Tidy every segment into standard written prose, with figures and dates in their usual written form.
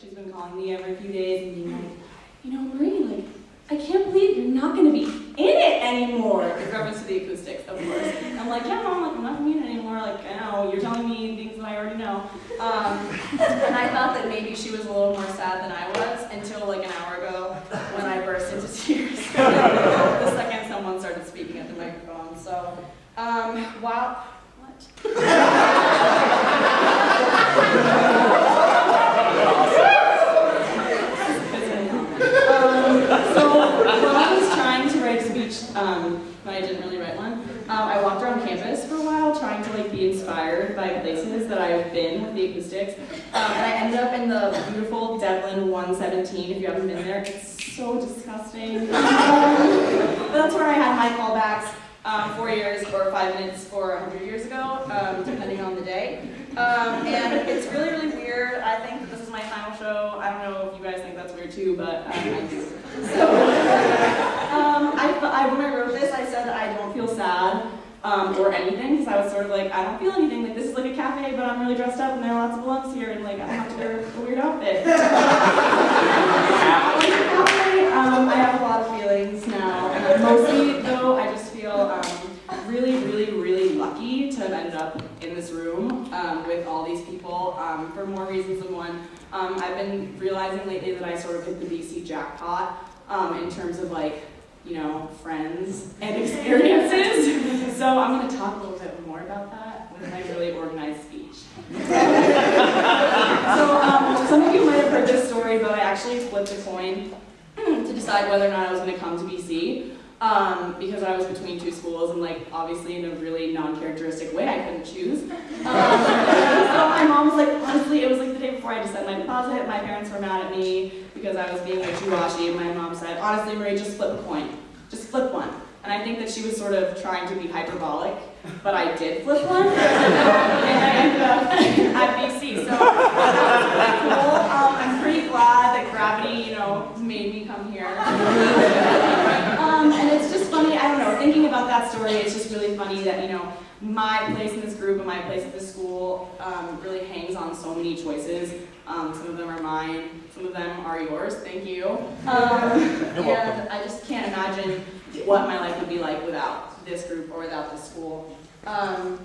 she's been calling me every few days and being like, Marie, like, I can't believe you're not going to be in it anymore. In reference to the Acoustics, of course. I'm like, yeah, Mom, like, I'm not going to be in it anymore. Like, I know, you're telling me things that I already know. And I thought that maybe she was a little more sad than I was until like an hour ago when I burst into tears the second someone started speaking at the microphone. So, wow. What? While I was trying to write a speech, but I didn't really write one, I walked around campus for a while trying to like be inspired by places that I've been with the Acoustics. And I ended up in the beautiful Devlin 117, if you haven't been there. It's so disgusting. But that's where I had my callbacks 4 years or 5 minutes or 100 years ago, depending on the day. And it's really, really weird. I think that this is my final show. I don't know if you guys think that's weird too, but I do. So, when I wrote this, I said that I don't feel sad or anything, because I was sort of like, I don't feel anything. Like, this is like a cafe, but I'm really dressed up, and there are lots of balloons here, and like, I have to wear a weird outfit. I have a lot of feelings now. Mostly, though, I just feel really, really, really lucky to have ended up in this room with all these people for more reasons than one. I've been realizing lately that I sort of hit the BC jackpot in terms of like, friends and experiences. So I'm going to talk a little bit more about that with my really organized speech. So some of you might have heard this story, but I actually flipped a coin to decide whether or not I was going to come to BC. Because I was between two schools and like obviously in a really non-characteristic way I couldn't choose. So my mom was like, honestly, it was like the day before I just set my deposit. My parents were mad at me because I was being wishy-washy, and my mom said, honestly, Marie, just flip a coin. Just flip one. And I think that she was sort of trying to be hyperbolic, but I did flip one, and I ended up at BC. So that was pretty cool. I'm pretty glad that gravity, made me come here. And it's just funny, I don't know, thinking about that story, it's just really funny that, my place in this group and my place at this school really hangs on so many choices. Some of them are mine, some of them are yours, thank you. And I just can't imagine what my life would be like without this group or without this school. I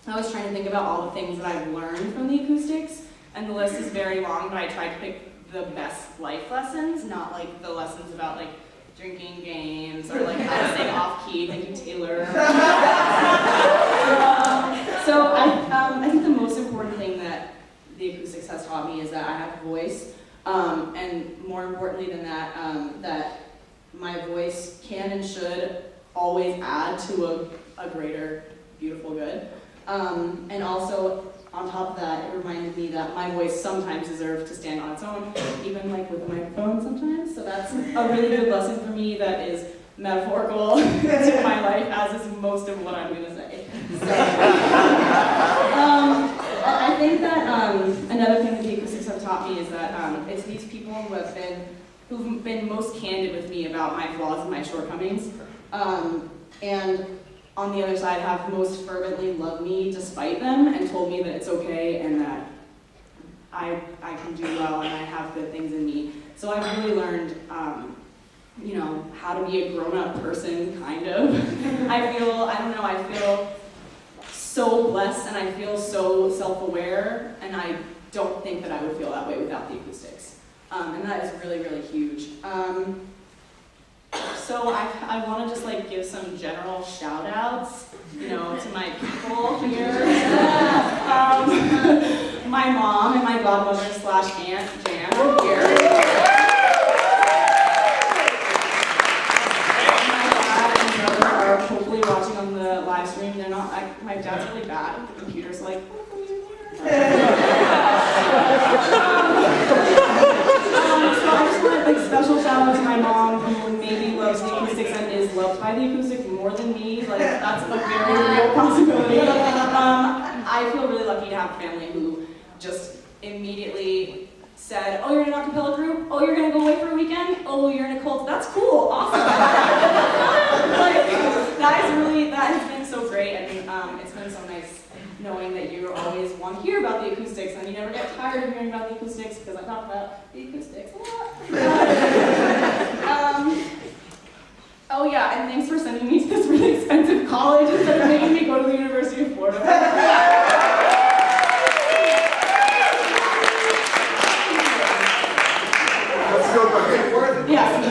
was trying to think about all the things that I've learned from the Acoustics, and the list is very long, but I tried to pick the best life lessons, not like the lessons about like drinking games or like how to sing off key. Thank you, Taylor. So I think the most important thing that the Acoustics has taught me is that I have a voice, and more importantly than that, that my voice can and should always add to a greater, beautiful good. And also, on top of that, it reminded me that my voice sometimes deserves to stand on its own, even like with a microphone sometimes. So that's a really good lesson for me that is metaphorical to my life, as is most of what I'm going to say. So, I think that another thing that the Acoustics have taught me is that it's these people who've been most candid with me about my flaws and my shortcomings, and on the other side have most fervently loved me despite them and told me that it's okay and that I can do well and I have good things in me. So I've really learned, how to be a grown-up person, kind of. I feel so blessed and I feel so self-aware, and I don't think that I would feel that way without the Acoustics. And that is really, really huge. So I want to just like give some general shout outs, to my people here. My mom and my godmother / aunt Jan are here. My dad and brother are hopefully watching on the live stream. They're not, my dad's really bad at the computer, so like, So I just want a big special shout out to my mom, who maybe loves the Acoustics and is loved by the Acoustics more than me. Like, that's a very real possibility. I feel really lucky to have a family who just immediately said, oh, you're in an a cappella group? Oh, you're going to go away for a weekend? Oh, you're in a cult? That's cool. Awesome. That has been so great, and it's been so nice knowing that you're always want to hear about the acoustics, and you never get tired of hearing about the acoustics because I talk about the acoustics a lot. Oh yeah, and thanks for sending me to this really expensive college instead of making me go to the University of Florida. Yeah.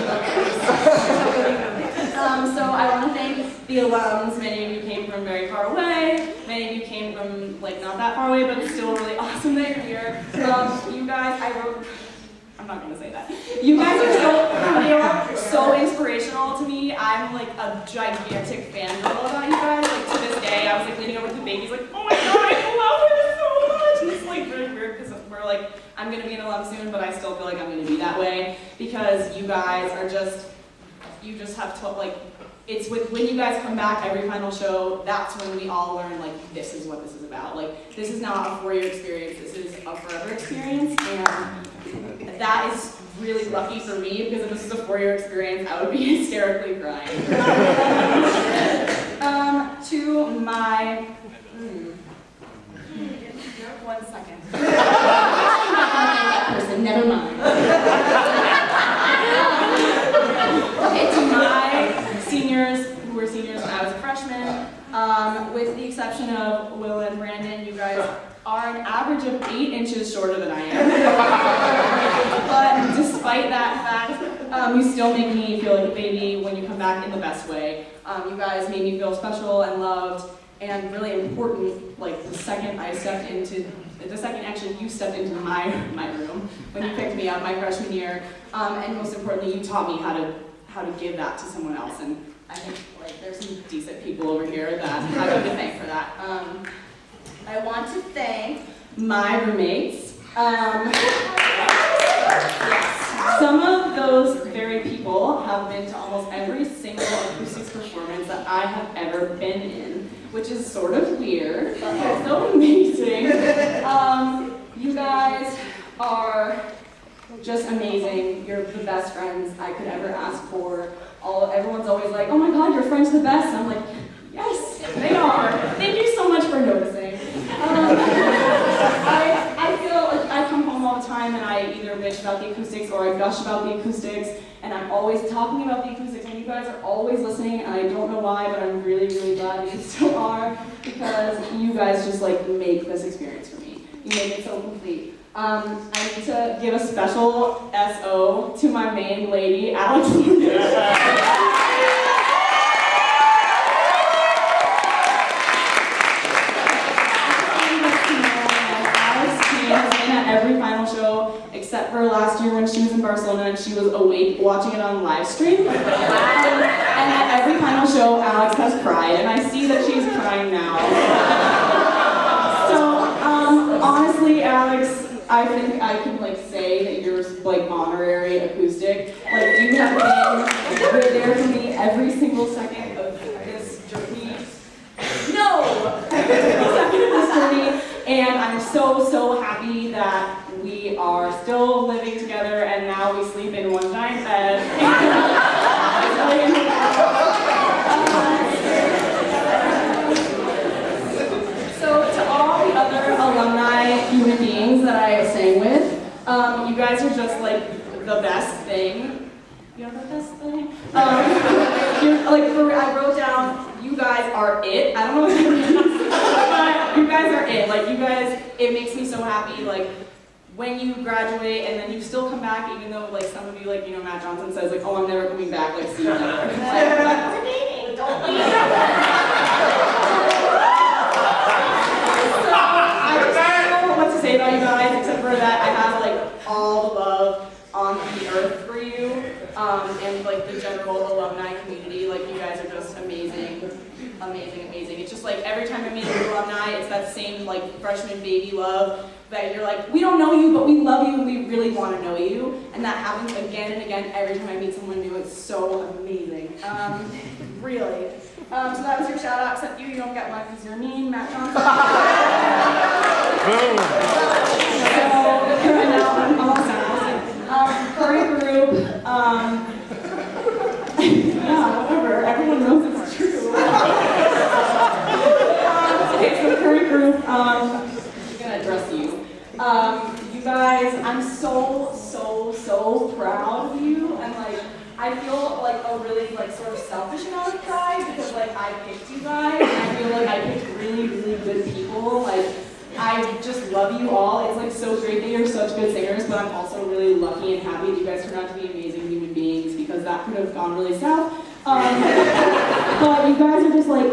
So I want to thank the alums. Many of you came from very far away. Many of you came from like not that far away, but it's still really awesome that you're here. You guys, I'm not gonna say that. You guys are so inspirational to me. I'm like a gigantic fangirl about you guys. Like to this day, I was like leaning over to the babies, like, oh my god, I love her so much. And it's like really weird because we're like, I'm gonna be an alum soon, but I still feel like I'm gonna be that way because you guys are just, you just have to like. It's when you guys come back every final show, that's when we all learn, like, this is what this is about. Like, this is not a 4-year experience, this is a forever experience, and that is really lucky for me, because if this is a 4-year experience, I would be hysterically crying. To my... One second. That person, never mind. Okay, to my seniors, who were seniors when I was a freshman, with the exception of Will and Brandon, you guys are an average of 8 inches shorter than I am. But despite that fact, you still make me feel like a baby when you come back in the best way. You guys made me feel special and loved, and really important, like the second actually you stepped into my room when you picked me up my freshman year, and most importantly, you taught me how to give that to someone else, and I think like there's some decent people over here that I have to thank for that. I want to thank my roommates. Yes, some of those very people have been to almost every single acoustics performance that I have ever been in, which is sort of weird, but also amazing. You guys are just amazing. You're the best friends I could ever ask for. Everyone's always like, oh my god, your friends are the best. And I'm like, yes, they are. Thank you so much for noticing. I feel like I come home all the time and I either bitch about the acoustics or I gush about the acoustics, and I'm always talking about the acoustics, and you guys are always listening, and I don't know why, but I'm really, really glad you still are, because you guys just like make this experience for me. You make it so complete. I need to give a special SO to my main lady, Alex. Every final show, except for last year when she was in Barcelona and she was awake watching it on live stream. And at every final show, Alex has cried, and I see that she's crying now. So, honestly, Alex, I think I can like say that you're like honorary acoustic. Like you have been there for me every single second of this journey. No! Every single second of this journey. And I'm so happy that we are still living together, and now we sleep in one giant bed. So to all the other alumni human beings that I sang with, you guys are just like the best thing. You're the best thing. You're, like, I wrote down, you guys are it. I don't know what that means, but you guys are it. Like, you guys, it makes me so happy. Like, when you graduate and then you still come back, even though, like, some of you, like, you know, Matt Johnson says, like, oh, I'm never coming back. Like, see you never. Like, we're dating. Don't leave. So, I just don't know what to say about you guys, except for that I have, like, all the love on the earth for you, and like the general alumni community. Like, you guys are just amazing, amazing, amazing. It's just like every time I meet an alumni, it's that same like freshman baby love that you're like, we don't know you, but we love you and we really want to know you. And that happens again and again every time I meet someone new. It's so amazing. Really. So that was your shout out, except you don't get one because you're mean, Matt Johnson. So, now I'm almost done. Current group, yeah, whatever, everyone knows it's true. Okay, so current group, I'm gonna guys, I'm so proud of you, and like, I feel like a really like sort of selfish amount of pride because like I picked you guys, and I feel like I picked really good people. Like, I just love you all. It's like so great that you're such good singers, but I'm also really lucky and happy that you guys turned out to be amazing human beings because that could have gone really south. But you guys are just like,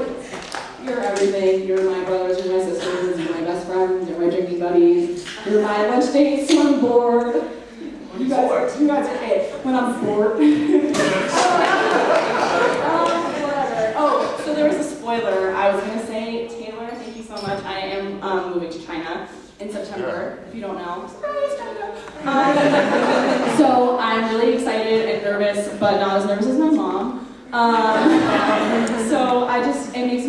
you're everything. You're my brothers, you're my sisters, you're my best friends, you're my drinking buddies, you're my lunch dates when I'm bored. You guys are it when I'm bored. Whatever. Oh, so there was a spoiler. I was gonna say, Taylor, thank you so much. I am moving to China in September, if you don't know. Surprise, China! So I'm really excited and nervous, but not as nervous as my mom. So it makes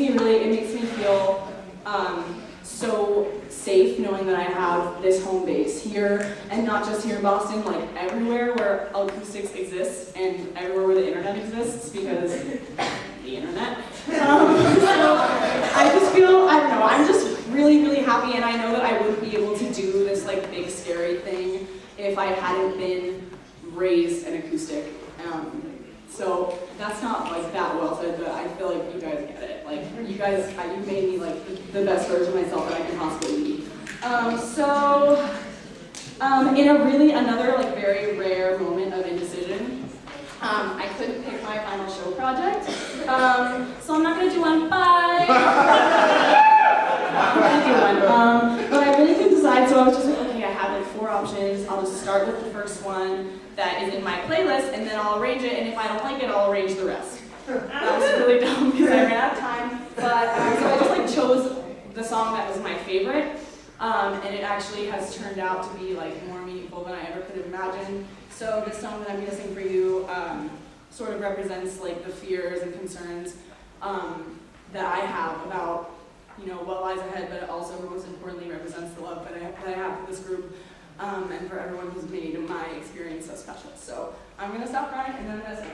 me feel so safe knowing that I have this home base here, and not just here in Boston, like everywhere where Acoustics exists and everywhere where the internet exists, because the internet. So I just feel, I don't know, I'm just really happy, and I know that I wouldn't be able to do this like big scary thing if I hadn't been raised an acoustic. So that's not like that well said, but I feel like you guys get it. Like you made me like the best version of myself that I can possibly be. In another like very rare moment of indecision, I couldn't pick my final show project, so I'm not gonna do one. Bye. I'm gonna do one. But I really couldn't decide, so I was just like, okay, I have like 4 options. I'll just start with the first one that is in my playlist, and then I'll arrange it, and if I don't like it, I'll arrange the rest. That was really dumb because I ran out of time, but so I just like chose the song that was my favorite, and it actually has turned out to be like more meaningful than I ever could have imagined. So this song that I'm gonna sing for you sort of represents like the fears and concerns that I have about what lies ahead, but it also most importantly represents the love that I have for this group. And for everyone who's made my experience so special. So I'm gonna stop crying and then I'm gonna sing.